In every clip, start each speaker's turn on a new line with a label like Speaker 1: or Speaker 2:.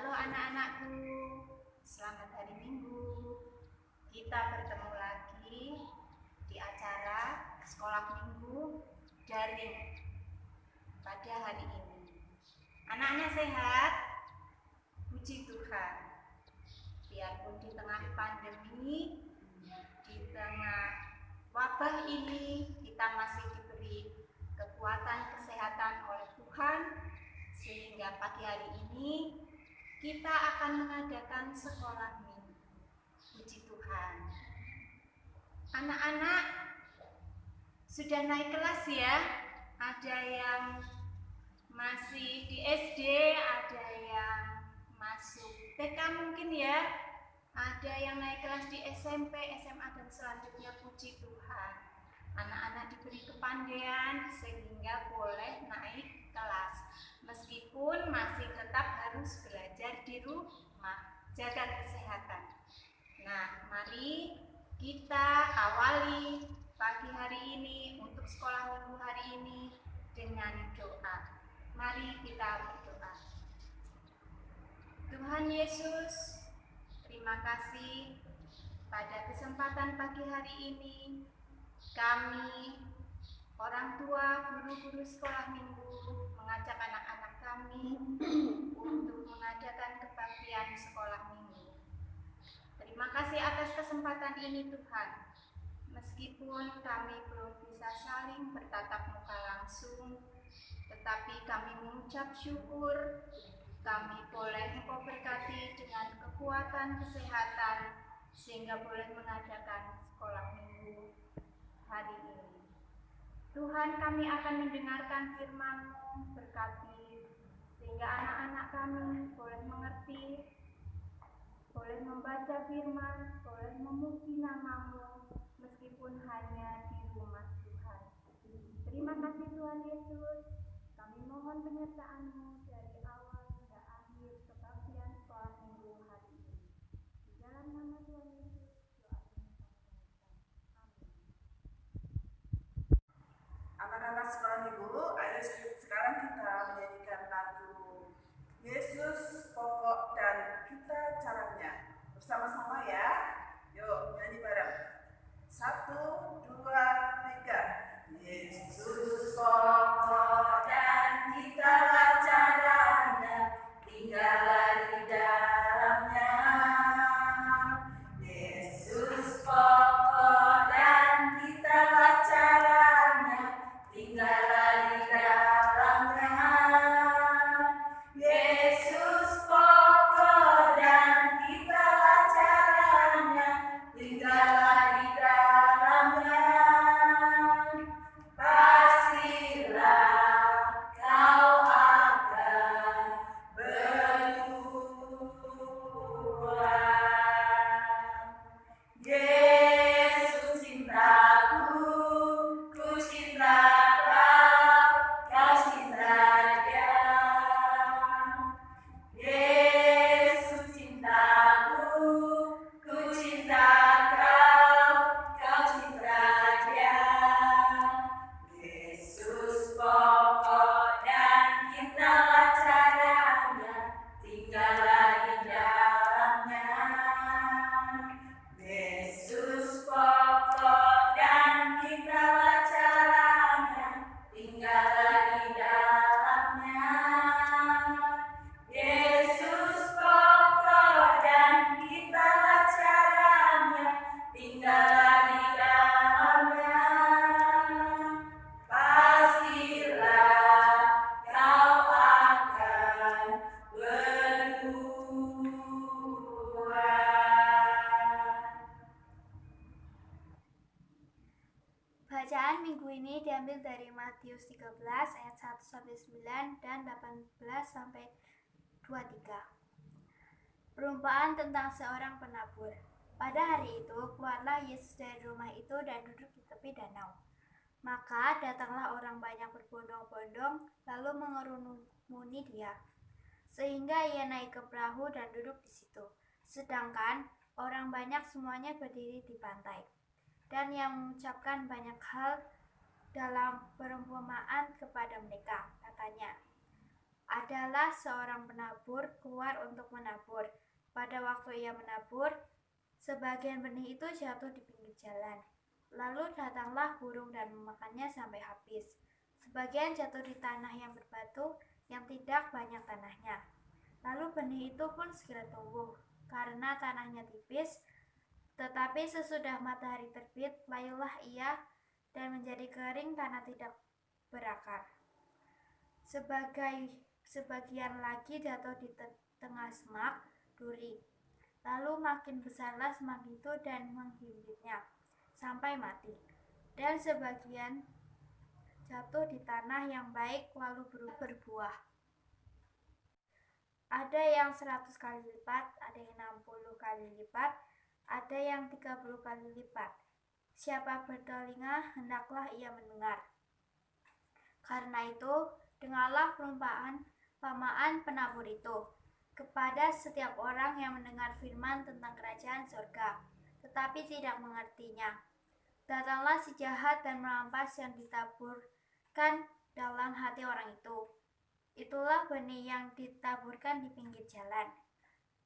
Speaker 1: Halo anak-anakku, selamat hari Minggu. Kita bertemu lagi di acara Sekolah Minggu Daring pada hari ini. Anak-anak sehat? Puji Tuhan. Biarpun di tengah pandemi, di tengah wabah ini, kita masih diberi kekuatan kesehatan oleh Tuhan, sehingga pagi hari ini kita akan mengadakan sekolah minggu. Puji Tuhan. Anak-anak sudah naik kelas ya? Ada yang masih di SD, ada yang masuk TK mungkin ya? Ada yang naik kelas di SMP, SMA dan selanjutnya. Puji Tuhan. Anak-anak diberi kepandaian sehingga boleh naik kelas. Meskipun masih tetap harus belajar di rumah, jaga kesehatan. Nah, mari kita awali pagi hari ini untuk sekolah minggu hari ini dengan doa. Mari kita berdoa. Tuhan Yesus, terima kasih pada kesempatan pagi hari ini kami orang tua, guru-guru sekolah minggu mengajak anak-anak kami untuk mengadakan kebaktian sekolah minggu. Terima kasih atas kesempatan ini Tuhan. Meskipun kami belum bisa saling bertatap muka langsung, tetapi kami mengucap syukur kami boleh Engkau berkati dengan kekuatan kesehatan sehingga boleh mengadakan sekolah minggu hari ini. Tuhan, kami akan mendengarkan firman-Mu, berkati sehingga anak-anak kami boleh mengerti, boleh membaca firman, boleh memuji nama-Mu meskipun hanya di rumah Tuhan. Terima kasih Tuhan Yesus. Kami mohon penyertaan-Mu dari awal hingga akhir kebaktian sekolah minggu hari ini. Di dalam nama Tuhan Yesus, doa ini kami panjatkan. Amin.
Speaker 2: Anak-anak sekolah minggu, ayo sekarang kita menyanyikan lagu Yesus pokok dan kita caranya. Bersama-sama ya. Yuk, nyanyi bareng. 1, 2, 3. Yesus pokok dan kita caranya, tinggallah di dalamnya. Yesus pokok dan kita caranya, tinggallah di dalamnya. Yesus pokok dan kita caranya, tinggallah di dalamnya. Pastilah kau akan berubah. Yesus cintaku, ku cinta kau, kau cinta Dia. Yesus cintaku, ku cinta kau, kau cinta Dia. Yesus pokok dan kita caranya, tinggallah di dalamnya. Yesus pokok dan kita caranya, tinggallah di dalamnya. Yesus pokok dan kita caranya, tinggallah di dalamnya. Pastilah kau akan berubah.
Speaker 3: Bacaan minggu ini diambil dari Matius 13 ayat 1-9 dan 18-23. Perumpamaan tentang seorang penabur. Pada hari itu, keluarlah Yesus dari rumah itu dan duduk di tepi danau. Maka datanglah orang banyak berbondong-bondong, lalu mengerumuni Dia, sehingga Ia naik ke perahu dan duduk di situ. Sedangkan orang banyak semuanya berdiri di pantai. Dan Ia mengucapkan banyak hal dalam perumpamaan kepada mereka. Katanya, adalah seorang penabur keluar untuk menabur. Pada waktu ia menabur, sebagian benih itu jatuh di pinggir jalan. Lalu datanglah burung dan memakannya sampai habis. Sebagian jatuh di tanah yang berbatu, yang tidak banyak tanahnya. Lalu benih itu pun segera tumbuh, karena tanahnya tipis. Tetapi sesudah matahari terbit, layulah ia dan menjadi kering karena tidak berakar. Sebagian lagi jatuh di tengah semak duri. Lalu makin besarlah semak itu dan menghimpitnya sampai mati. Dan sebagian jatuh di tanah yang baik lalu berbuah. Ada yang 100 kali lipat, ada yang 60 kali lipat, ada yang 30 kali lipat. Siapa bertelinga, hendaklah ia mendengar. Karena itu, dengarlah perumpamaan penabur itu kepada setiap orang yang mendengar firman tentang kerajaan surga, tetapi tidak mengertinya. Datanglah si jahat dan merampas yang ditaburkan dalam hati orang itu. Itulah benih yang ditaburkan di pinggir jalan.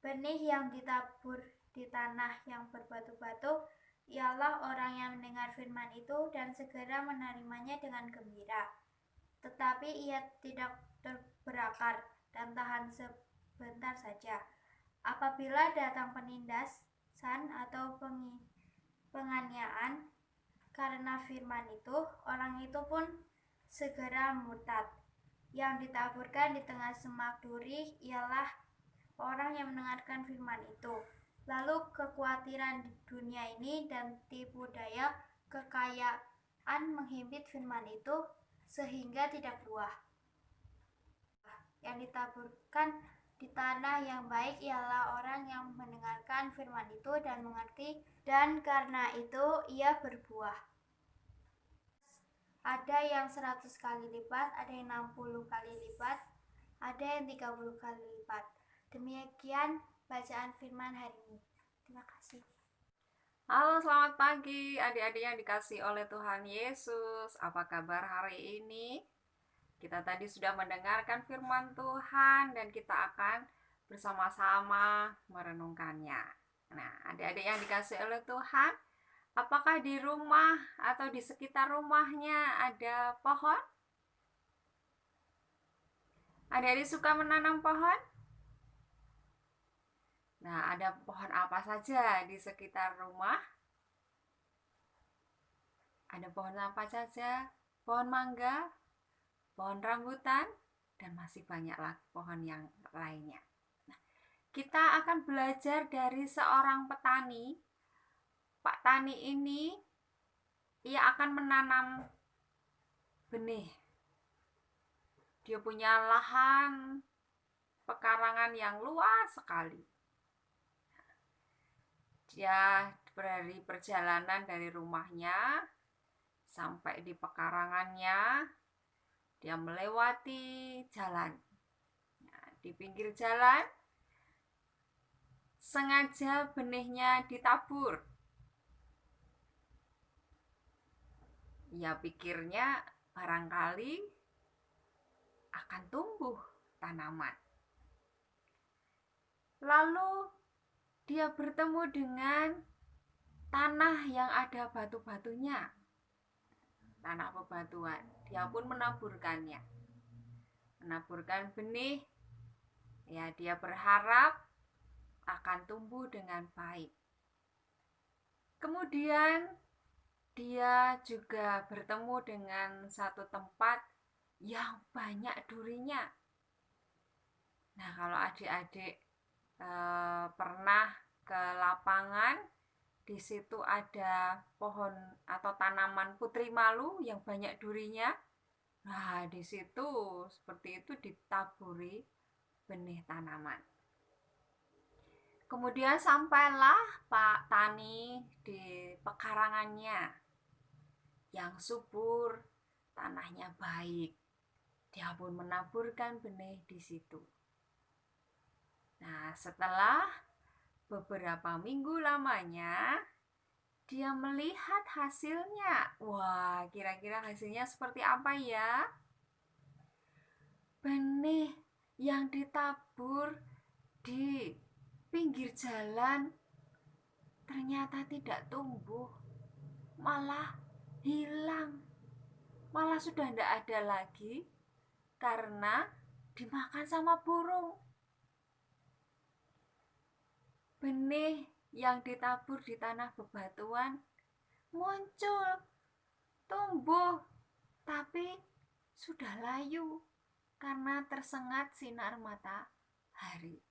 Speaker 3: Benih yang ditabur di tanah yang berbatu-batu ialah orang yang mendengar firman itu dan segera menerimanya dengan gembira. Tetapi ia tidak berakar dan tahan sebentar saja. Apabila datang penindasan atau penganiayaan karena firman itu, orang itu pun segera murtad. Yang ditaburkan di tengah semak duri ialah orang yang mendengarkan firman itu. Lalu kekhawatiran di dunia ini dan tipu daya kekayaan menghimpit firman itu sehingga tidak buah. Yang ditaburkan di tanah yang baik ialah orang yang mendengarkan firman itu dan mengerti, dan karena itu ia berbuah. Ada yang 100 kali lipat, ada yang 60 kali lipat, ada yang 30 kali lipat. Demikian bacaan firman hari ini. Terima kasih.
Speaker 4: Halo, selamat pagi adik-adik yang dikasih oleh Tuhan Yesus. Apa kabar hari ini? Kita tadi sudah mendengarkan firman Tuhan dan kita akan bersama-sama merenungkannya. Nah, adik-adik yang dikasih oleh Tuhan, apakah di rumah atau di sekitar rumahnya ada pohon? Adik-adik suka menanam pohon? Nah, ada pohon apa saja di sekitar rumah? Ada pohon apa saja? Pohon mangga, pohon rambutan, dan masih banyak lagi pohon yang lainnya. Nah, kita akan belajar dari seorang petani. Pak Tani ini, ia akan menanam benih. Dia punya lahan pekarangan yang luas sekali. Dia dari perjalanan dari rumahnya sampai di pekarangannya, dia melewati jalan. Nah, di pinggir jalan, sengaja benihnya ditabur. Ia pikirnya barangkali akan tumbuh tanaman. Lalu dia bertemu dengan tanah yang ada batu-batunya, tanah bebatuan. Dia pun menaburkannya, menaburkan benih. Ya, dia berharap akan tumbuh dengan baik. Kemudian dia juga bertemu dengan satu tempat yang banyak durinya. Nah, kalau adik-adik pernah ke lapangan, di situ ada pohon atau tanaman putri malu yang banyak durinya. Nah, di situ seperti itu ditaburi benih tanaman. Kemudian sampailah Pak Tani di pekarangannya yang subur, tanahnya baik. Dia pun menaburkan benih di situ. Nah, setelah beberapa minggu lamanya, dia melihat hasilnya. Wah, kira-kira hasilnya seperti apa ya? Benih yang ditabur di pinggir jalan ternyata tidak tumbuh, malah hilang, malah sudah tidak ada lagi karena dimakan sama burung. Benih yang ditabur di tanah bebatuan muncul, tumbuh, tapi sudah layu karena tersengat sinar matahari.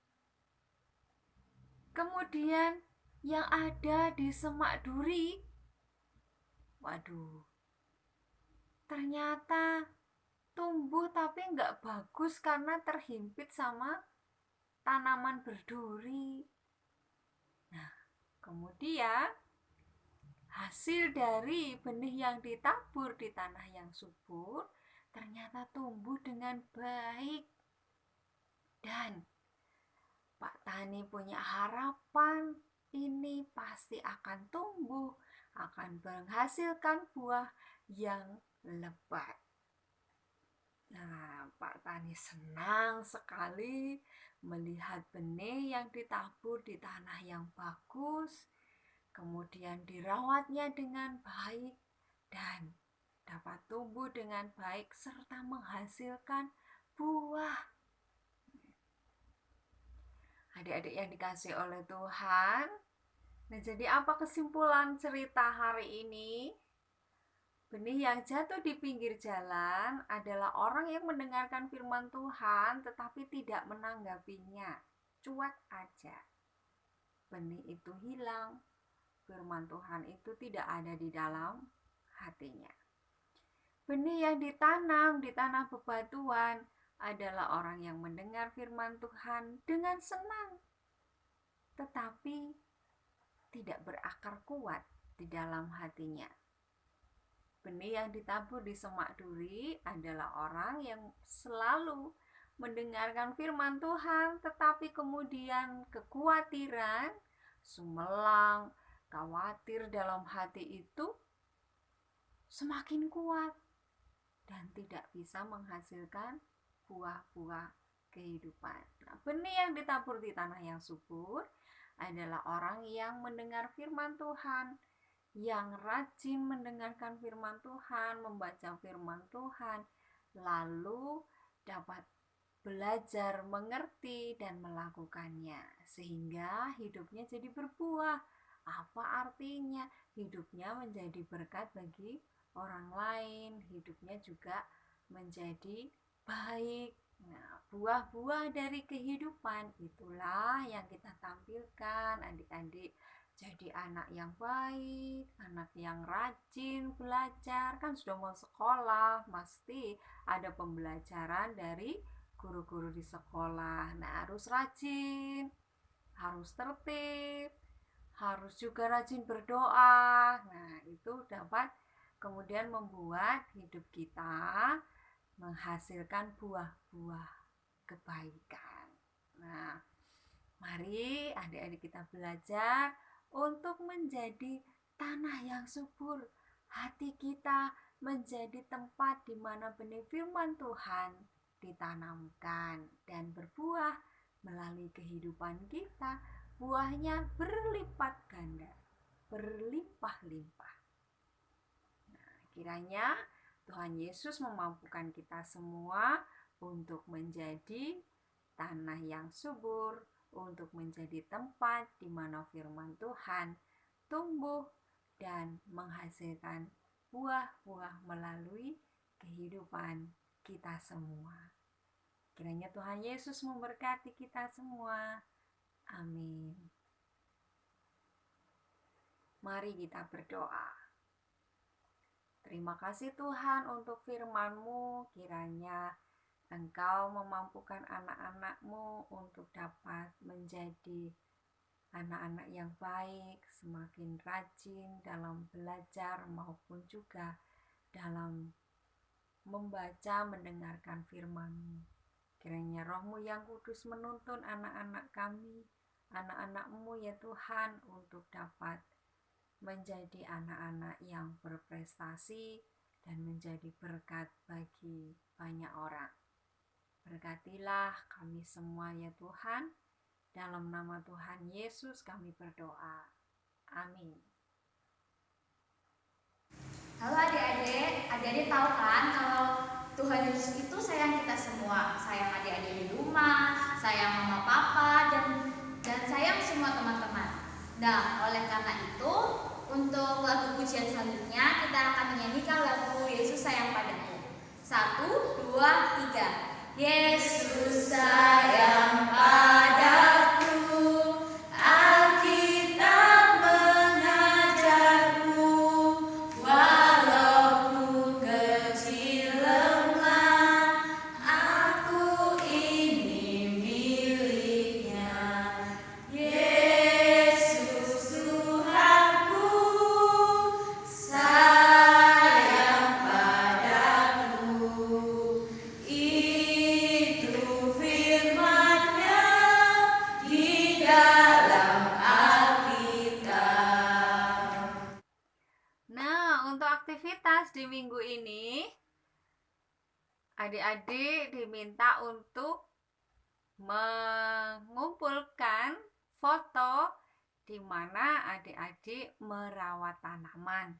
Speaker 4: Kemudian yang ada di semak duri, waduh, ternyata tumbuh tapi nggak bagus karena terhimpit sama tanaman berduri. Nah, kemudian hasil dari benih yang ditabur di tanah yang subur ternyata tumbuh dengan baik. Dan Pak Tani punya harapan ini pasti akan tumbuh, akan menghasilkan buah yang lebat. Nah, Pak Tani senang sekali melihat benih yang ditabur di tanah yang bagus, kemudian dirawatnya dengan baik dan dapat tumbuh dengan baik serta menghasilkan buah. Adik-adik yang dikasih oleh Tuhan, nah jadi apa kesimpulan cerita hari ini? Benih yang jatuh di pinggir jalan adalah orang yang mendengarkan firman Tuhan tetapi tidak menanggapinya, cuek aja. Benih itu hilang, firman Tuhan itu tidak ada di dalam hatinya. Benih yang ditanam di tanah bebatuan adalah orang yang mendengar firman Tuhan dengan senang, tetapi tidak berakar kuat di dalam hatinya. Benih yang ditabur di semak duri adalah orang yang selalu mendengarkan firman Tuhan, tetapi kemudian kekhawatiran, sumelang, khawatir dalam hati itu semakin kuat dan tidak bisa menghasilkan buah-buah kehidupan. Nah, benih yang ditabur di tanah yang subur adalah orang yang mendengar firman Tuhan, yang rajin mendengarkan firman Tuhan, membaca firman Tuhan, lalu dapat belajar, mengerti, dan melakukannya, sehingga hidupnya jadi berbuah. Apa artinya? Hidupnya menjadi berkat bagi orang lain, hidupnya juga menjadi baik. Nah, buah-buah dari kehidupan itulah yang kita tampilkan, adik-adik. Jadi anak yang baik, anak yang rajin belajar, kan sudah mau sekolah, pasti ada pembelajaran dari guru-guru di sekolah. Nah, harus rajin, harus tertib, harus juga rajin berdoa. Nah, itu dapat kemudian membuat hidup kita menghasilkan buah-buah kebaikan. Nah, mari adik-adik kita belajar untuk menjadi tanah yang subur. Hati kita menjadi tempat di mana benih firman Tuhan ditanamkan dan berbuah melalui kehidupan kita. Buahnya berlipat ganda, berlimpah-limpah. Nah, kiranya Tuhan Yesus memampukan kita semua untuk menjadi tanah yang subur, untuk menjadi tempat di mana firman Tuhan tumbuh dan menghasilkan buah-buah melalui kehidupan kita semua. Kiranya Tuhan Yesus memberkati kita semua. Amin. Mari kita berdoa. Terima kasih Tuhan untuk firman-Mu. Kiranya Engkau memampukan anak-anak-Mu untuk dapat menjadi anak-anak yang baik, semakin rajin dalam belajar maupun juga dalam membaca, mendengarkan firman-Mu. Kiranya Roh-Mu yang kudus menuntun anak-anak kami, anak-anak-Mu ya Tuhan, untuk dapat menjadi anak-anak yang berprestasi dan menjadi berkat bagi banyak orang. Berkatilah kami semua ya Tuhan. Dalam nama Tuhan Yesus kami berdoa. Amin.
Speaker 5: Halo adik-adik, adik-adik tahu kan kalau Tuhan Yesus itu sayang kita semua, sayang adik-adik di rumah, sayang mama papa dan sayang semua teman-teman. Nah, oleh karena itu untuk lagu pujian selanjutnya kita akan menyanyikan lagu Yesus Sayang Padaku. 1, 2, 3. Yesus sayang padaku, Alkitab mengajarku, walaupun kecil lemah, aku ini miliknya. Yesus Tuhanku, sayang padaku. Itu firman-Nya di dalam Alkitab.
Speaker 4: Nah, untuk aktivitas di minggu ini, adik-adik diminta untuk mengumpulkan foto di mana adik-adik merawat tanaman.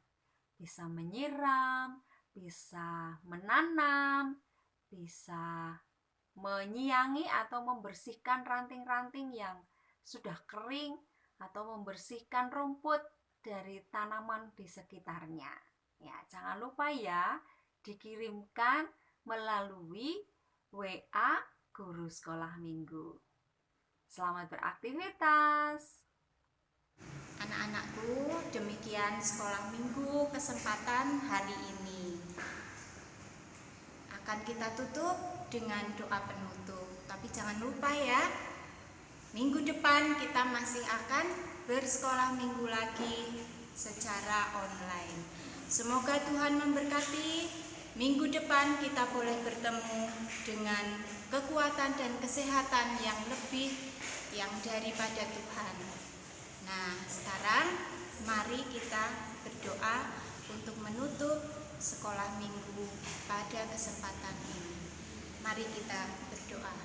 Speaker 4: Bisa menyiram, bisa menanam, bisa menyiangi atau membersihkan ranting-ranting yang sudah kering atau membersihkan rumput dari tanaman di sekitarnya. Ya, jangan lupa ya, dikirimkan melalui WA Guru Sekolah Minggu. Selamat beraktivitas.
Speaker 1: Anak-anakku, demikian sekolah minggu kesempatan hari ini. Akan kita tutup dengan doa penutup. Tapi jangan lupa ya, minggu depan kita masih akan bersekolah minggu lagi secara online. Semoga Tuhan memberkati. Minggu depan kita boleh bertemu dengan kekuatan dan kesehatan yang lebih yang daripada Tuhan. Nah, sekarang mari kita berdoa untuk menutup sekolah minggu pada kesempatan ini. Mari kita berdoa.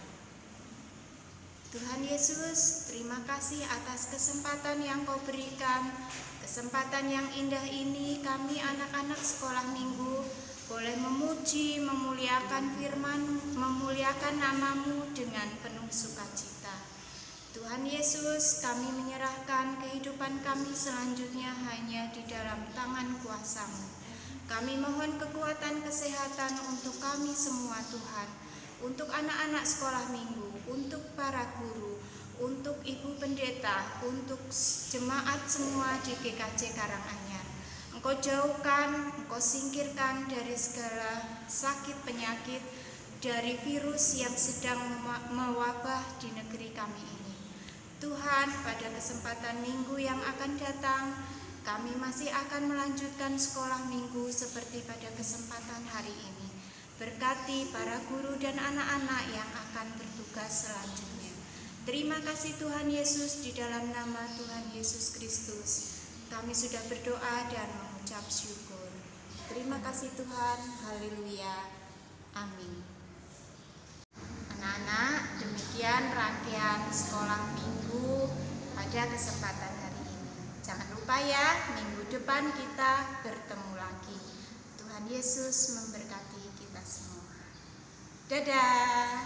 Speaker 1: Tuhan Yesus, terima kasih atas kesempatan yang Kau berikan. Kesempatan yang indah ini kami anak-anak sekolah minggu boleh memuji, memuliakan firman, memuliakan nama-Mu dengan penuh sukacita. Tuhan Yesus, kami menyerahkan kehidupan kami selanjutnya hanya di dalam tangan kuasa-Mu. Kami mohon kekuatan kesehatan untuk kami semua Tuhan, untuk anak-anak sekolah minggu, untuk para guru, untuk ibu pendeta, untuk jemaat semua di GKJ Karanganyar. Engkau jauhkan, Engkau singkirkan dari segala sakit penyakit, dari virus yang sedang mewabah di negeri kami ini. Tuhan, pada kesempatan minggu yang akan datang, kami masih akan melanjutkan sekolah minggu seperti pada kesempatan hari ini. Berkati para guru dan anak-anak yang akan bertugas selanjutnya. Terima kasih Tuhan Yesus, di dalam nama Tuhan Yesus Kristus kami sudah berdoa dan mengucap syukur. Terima kasih Tuhan, haleluya, amin. Anak-anak, demikian rangkaian sekolah minggu pada kesempatan hari ini. Jangan lupa ya, minggu depan kita bertemu lagi. Tuhan Yesus memberkati kita semua. Dadah.